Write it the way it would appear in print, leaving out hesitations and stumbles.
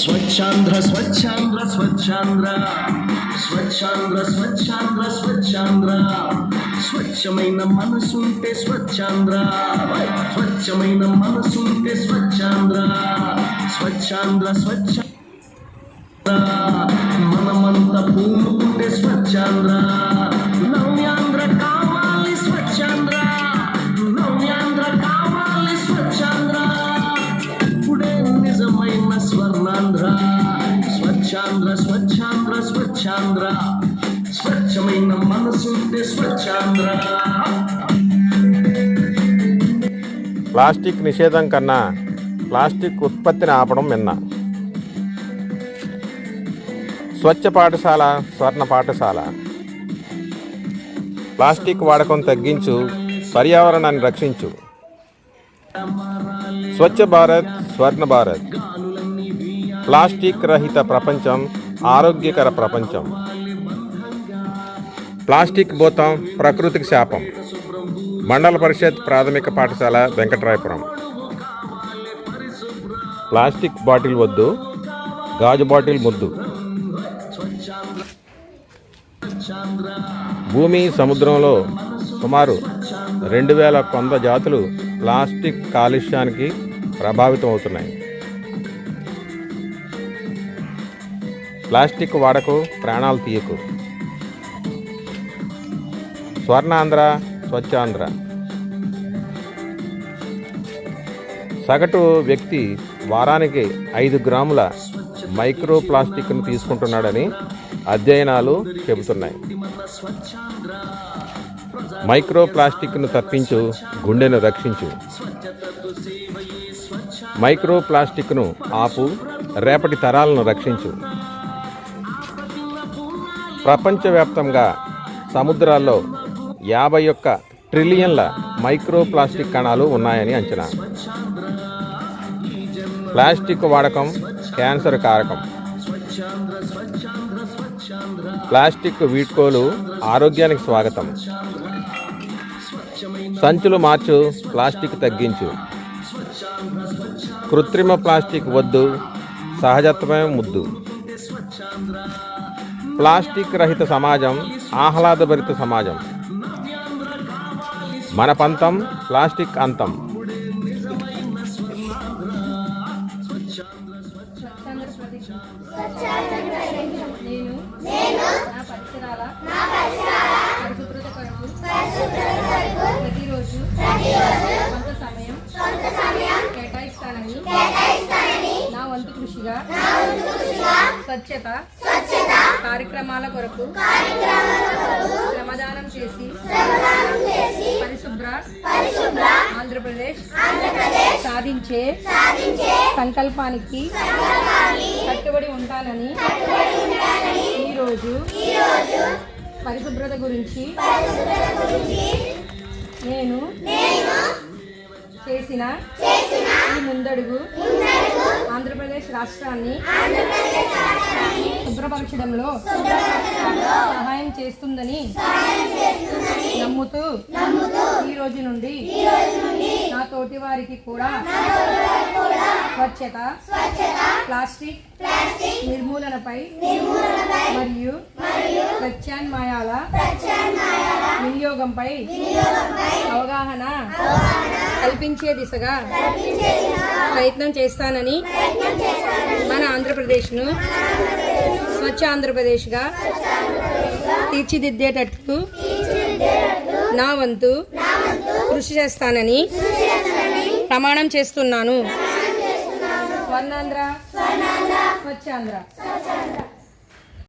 స్వచ్ఛాంధ్ర స్వచ్ఛాంధ్ర స్వచ్ఛాంధ్ర స్వచ్ఛాంధ్ర స్వచ్ఛాంధ్ర స్వచ్ఛాంధ్ర స్వచ్ఛమైన మనసుంటే స్వచ్ఛాంధ్ర స్వచ్ఛమైన మనసుంటే స్వచ్ఛాంధ్ర స్వచ్ఛాంధ్ర స్వచ్ఛ మనమంతా పూనుకుంటే స్వచ్ఛాంధ్ర నవ్యాంధ్ర కావాలి స్వచ్ఛాంధ్ర నవ్యాంధ్ర కావాలి స్వచ్ఛాంధ్ర ఇప్పుడే నిజమైన స్వర్ణాంధ్ర స్వచ్ఛాంధ్ర స్వచ్ఛాంధ్ర స్వచ్ఛాంధ్ర స్వచ్ఛమైన మనసుంటే స్వచ్ఛాంధ్ర. ప్లాస్టిక్ నిషేధం కన్నా ప్లాస్టిక్ ఉత్పత్తిని ఆపడం మిన్న. స్వచ్ఛ పాఠశాల స్వర్ణ పాఠశాల. ప్లాస్టిక్ వాడకం తగ్గించు, పర్యావరణాన్ని రక్షించు. స్వచ్ఛ భారత్ స్వర్ణ భారత్. ప్లాస్టిక్ రహిత ప్రపంచం, ఆరోగ్యకర ప్రపంచం. ప్లాస్టిక్ భూతం ప్రకృతికి శాపం. మండల పరిషత్ ప్రాథమిక పాఠశాల వెంకటరాయపురం. ప్లాస్టిక్ బాటిల్ వద్దు, గాజు బాటిల్ ముద్దు. భూమి సముద్రంలో సుమారు 2100 జాతులు ప్లాస్టిక్ కాలుష్యానికి ప్రభావితం అవుతున్నాయి. ప్లాస్టిక్ వాడకు, ప్రాణాలు తీయకు. స్వర్ణాంధ్ర స్వచ్ఛాంధ్ర. సగటు వ్యక్తి వారానికి 5 గ్రాముల మైక్రో ప్లాస్టిక్ను తీసుకుంటున్నాడని అధ్యయనాలు చెబుతున్నాయి. మైక్రో ప్లాస్టిక్ను తప్పించు, గుండెను రక్షించు. మైక్రో ప్లాస్టిక్ను ఆపు, రేపటి తరాలను రక్షించు. ప్రపంచవ్యాప్తంగా సముద్రాల్లో 51 ట్రిలియన్ల మైక్రో ప్లాస్టిక్ కణాలు ఉన్నాయని అంచనా. ప్లాస్టిక్ వాడకం క్యాన్సర్ కారకం. ప్లాస్టిక్ వీడ్కోలు ఆరోగ్యానికి స్వాగతం. సంచులు మార్చు, ప్లాస్టిక్ తగ్గించు. కృత్రిమ ప్లాస్టిక్ వద్దు, సహజత్వమే ముద్దు. ప్లాస్టిక్ రహిత సమాజం, ఆహ్లాదభరిత సమాజం. మన పంతం, ప్లాస్టిక్ అంతం. నేను నా పరిసరాల పరిశుభ్రత కొరకు ప్రతిరోజు కొంత సమయం కేటాయిస్తానని నా వంతు కృషిగా స్వచ్ఛత కార్యక్రమాల కొరకు శ్రమదానం చేసి పరిశుభ్ర ఆంధ్రప్రదేశ్ సాధించే సంకల్పానికి కట్టుబడి ఉంటానని ఈరోజు పరిశుభ్రత గురించి నేను చేసిన ఈ ముందడుగు ఆంధ్రప్రదేశ్ రాష్ట్రాన్ని శుభ్రపరచడంలో సహాయం చేస్తుందని నమ్ముతూ ఈ రోజు నుండి నా తోటి వారికి కూడా స్వచ్ఛత, ప్లాస్టిక్ నిర్మూలనపై మరియు ప్రత్యామ్నాయాల వినియోగంపై అవగాహన కల్పించే దిశగా ప్రయత్నం చేస్తానని మన ఆంధ్రప్రదేశ్ను స్వచ్ఛ ఆంధ్రప్రదేశ్గా తీర్చిదిద్దేటట్టు నా వంతు కృషి చేస్తానని ప్రమాణం చేస్తున్నాను. స్వర్ణాంధ్ర స్వచ్ఛాంధ్ర.